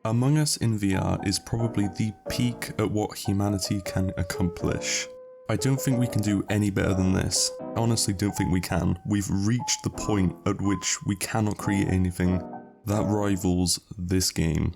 Among Us in VR is probably the peak at what humanity can accomplish. I don't think we can do any better than this. I honestly don't think we can. We've reached the point at which we cannot create anything that rivals this game.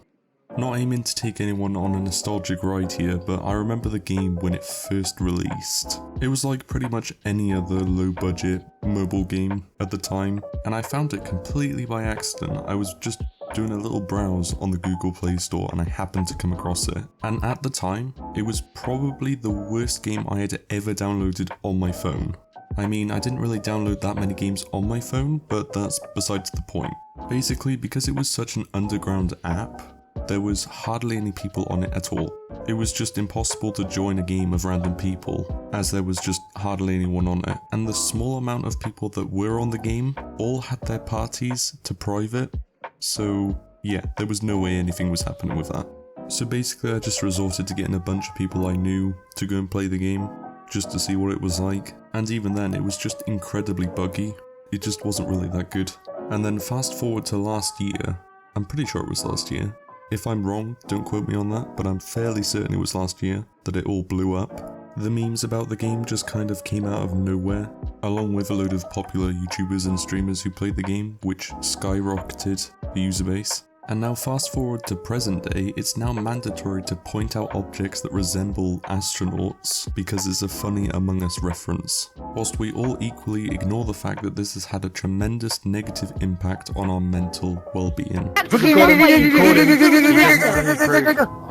Not aiming to take anyone on a nostalgic ride here, but I remember the game when it first released. It was like pretty much any other low budget mobile game at the time, and I found it completely by accident. I was just doing a little browse on the Google Play Store and I happened to come across it. And at the time, it was probably the worst game I had ever downloaded on my phone. I mean, I didn't really download that many games on my phone, but that's besides the point. Basically, because it was such an underground app, there was hardly any people on it at all. It was just impossible to join a game of random people, as there was just hardly anyone on it. And the small amount of people that were on the game all had their parties to private, so yeah, there was no way anything was happening with that. So basically I just resorted to getting a bunch of people I knew to go and play the game, just to see what it was like. And even then it was just incredibly buggy. It just wasn't really that good. And then fast forward to last year, I'm pretty sure it was last year. If I'm wrong, don't quote me on that, but I'm fairly certain it was last year that it all blew up. The memes about the game just kind of came out of nowhere, along with a load of popular YouTubers and streamers who played the game, which skyrocketed the user base. And now fast forward to present day, it's now mandatory to point out objects that resemble astronauts because it's a funny Among Us reference. Whilst we all equally ignore the fact that this has had a tremendous negative impact on our mental well-being. I'm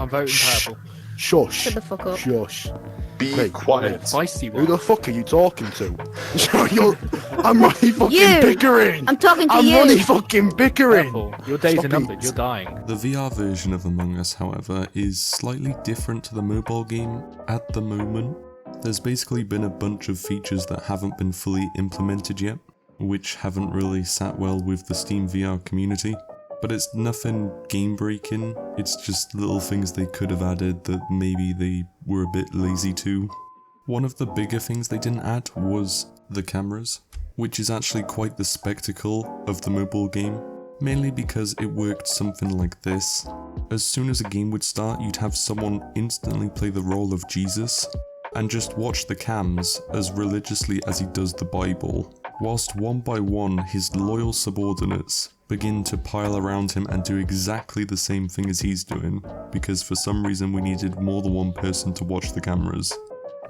voting purple. Shush. Shut the fuck up. Shush. Be quiet. Feisty Who one. the fuck are you talking to? I'm only fucking You! bickering. I'm talking to I'm you. only fucking bickering. Purple. Your days Stop are numbered. it. You're dying. The VR version of Among Us, however, is slightly different to the mobile game at the moment. There's basically been a bunch of features that haven't been fully implemented yet, which haven't really sat well with the Steam VR community. But it's nothing game breaking, it's just little things they could have added that maybe they were a bit lazy to. One of the bigger things they didn't add was the cameras, which is actually quite the spectacle of the mobile game, mainly because it worked something like this. As soon as a game would start, you'd have someone instantly play the role of Jesus, and just watch the cams as religiously as he does the Bible, whilst one by one his loyal subordinates begin to pile around him and do exactly the same thing as he's doing, because for some reason we needed more than one person to watch the cameras.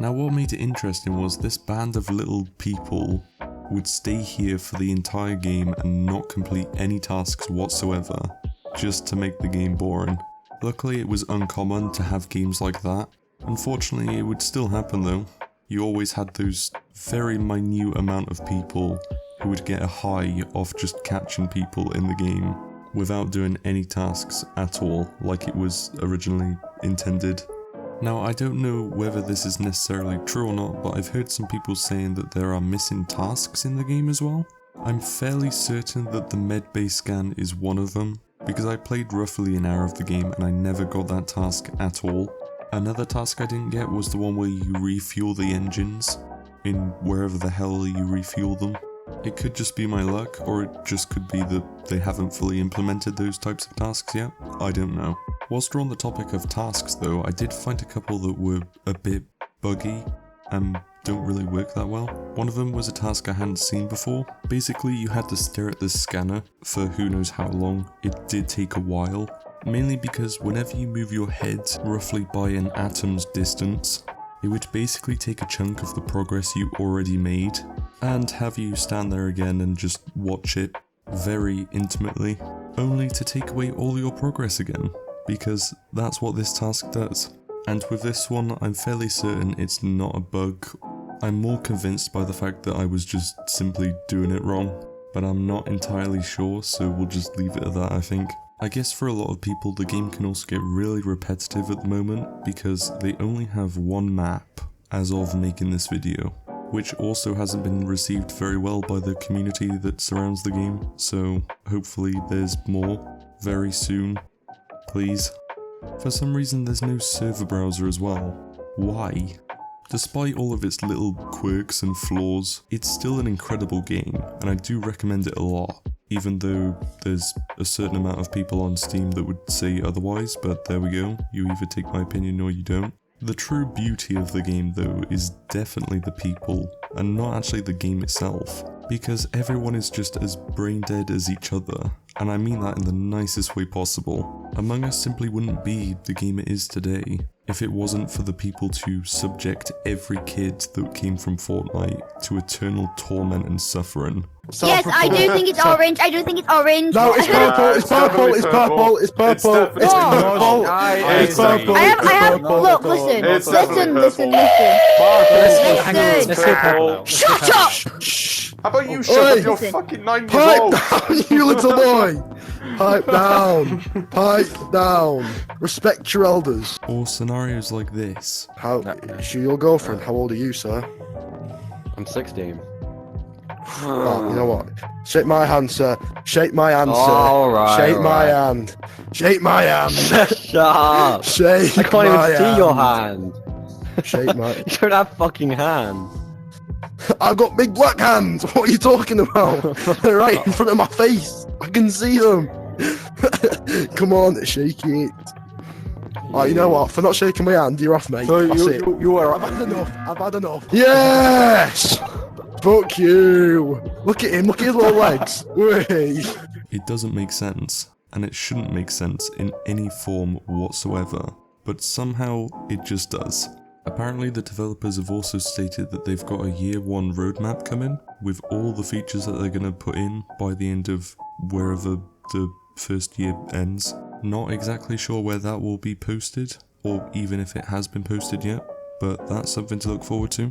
Now what made it interesting was this band of little people would stay here for the entire game and not complete any tasks whatsoever, just to make the game boring. Luckily it was uncommon to have games like that. Unfortunately it would still happen though. You always had those very minute amount of people who would get a high off just catching people in the game without doing any tasks at all like it was originally intended. Now I don't know whether this is necessarily true or not, but I've heard some people saying that there are missing tasks in the game as well. I'm fairly certain that the medbay scan is one of them, because I played roughly an hour of the game and I never got that task at all. Another task I didn't get was the one where you refuel the engines in wherever the hell you refuel them. It could just be my luck, or it just could be that they haven't fully implemented those types of tasks yet. I don't know. Whilst we're on the topic of tasks though, I did find a couple that were a bit buggy and don't really work that well. One of them was a task I hadn't seen before. Basically you had to stare at this scanner for who knows how long. It did take a while, mainly because whenever you move your head roughly by an atom's distance, it would basically take a chunk of the progress you already made and have you stand there again and just watch it very intimately, only to take away all your progress again, because that's what this task does. And with this one, I'm fairly certain it's not a bug. I'm more convinced by the fact that I was just simply doing it wrong, but I'm not entirely sure, so we'll just leave it at that, I think. I guess for a lot of people the game can also get really repetitive at the moment because they only have one map as of making this video, which also hasn't been received very well by the community that surrounds the game, so hopefully there's more very soon, please. For some reason there's no server browser as well. Why? Despite all of its little quirks and flaws, it's still an incredible game and I do recommend it a lot. even though there's a certain amount of people on Steam that would say otherwise, but there we go, you either take my opinion or you don't. The true beauty of the game though is definitely the people, and not actually the game itself, because everyone is just as brain dead as each other, and I mean that in the nicest way possible. Among Us simply wouldn't be the game it is today if it wasn't for the people to subject every kid that came from Fortnite to eternal torment and suffering. Yes, I do think it's orange. I do think it's orange. No, it's purple. It's purple. It's purple. It's purple. It's purple. It's purple. I have. Look, listen. It's Listen. definitely Listen. purple. Shut up! How about you shut up? You're Listen. fucking 9 years Pipe old. down, you little boy. Pipe down. Pipe down. Respect your elders. Or scenarios like this. How? Is she your girlfriend? How old are you, sir? I'm 16. Oh, you know what? Shake my hand, sir. Shake my hand, sir. Alright, Shake my alright. hand. Shake my hand. Shut up! Shake I can't my even see your hand. Shake my. You don't have fucking hands. I've got big black hands. What are you talking about? They're right in front of my face. I can see them. Come on, shake it. Oh, you know what? For not shaking my hand, you're off, mate. So That's it. you are. I've had enough. I've had enough. Yes! Fuck you. Look at him. Look at his little legs. Whey. It doesn't make sense, and it shouldn't make sense in any form whatsoever, but somehow it just does. Apparently the developers have also stated that they've got a year one roadmap coming, with all the features that they're going to put in by the end of wherever the first year ends. Not exactly sure where that will be posted, or even if it has been posted yet, but that's something to look forward to.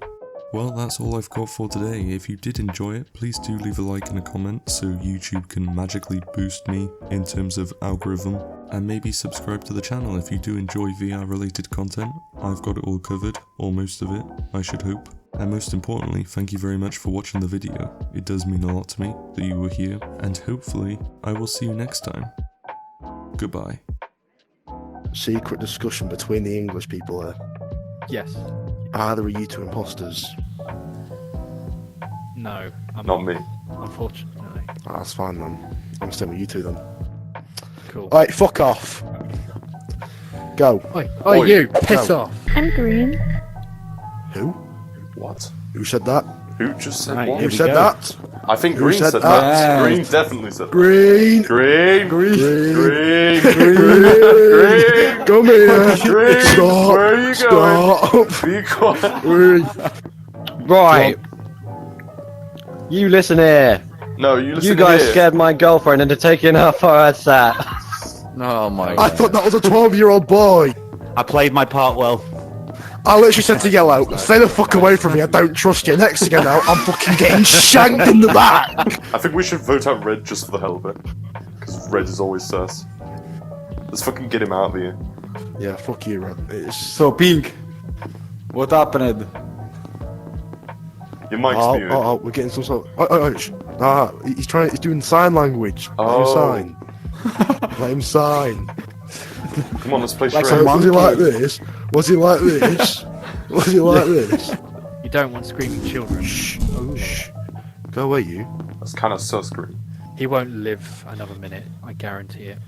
Well, that's all I've got for today. If you did enjoy it, please do leave a like and a comment so YouTube can magically boost me in terms of algorithm, and maybe subscribe to the channel if you do enjoy VR related content. I've got it all covered, or most of it, I should hope. And most importantly, thank you very much for watching the video. It does mean a lot to me that you were here, and hopefully I will see you next time. Goodbye. Secret discussion between the English people here. Yes. Either are you two imposters? No. I'm Not me. Unfortunately. Oh, that's fine then. I'm staying with you two then. Cool. Alright, fuck off. Go. Oi, Oi, you! Piss go. off! I'm green. Who? What? Who said that? Who just said Right, what? Who we said go. that? I think Who Green said said that? that. Green definitely said that. Green. Green. Green. Green. Green. Come here. Green. Stop. Where are you going? Stop. Be quiet. Green. Right. You listen here. No, you listen You guys here. scared my girlfriend into taking her for her sat. Oh my I god. thought that was a 12-year-old boy. I played my part well. I literally said to Yellow, stay the fuck away from me, I don't trust you. Next thing I know, I'm fucking getting shanked in the back. I think we should vote out Red just for the hell of it. Because Red is always sus. Let's fucking get him out of here. Yeah, fuck you, Red. It's... So Pink, what happened? Your mic's Oh, muted. we're getting some sort of... he's doing sign language. Oh. Let him sign. Let him sign. Come on, let's play Like charades. So, was he like this? Was he like this? Was he like this? You don't want screaming children. Shh. Shh. Go away, you. That's kind of sus, Green. He won't live another minute, I guarantee it.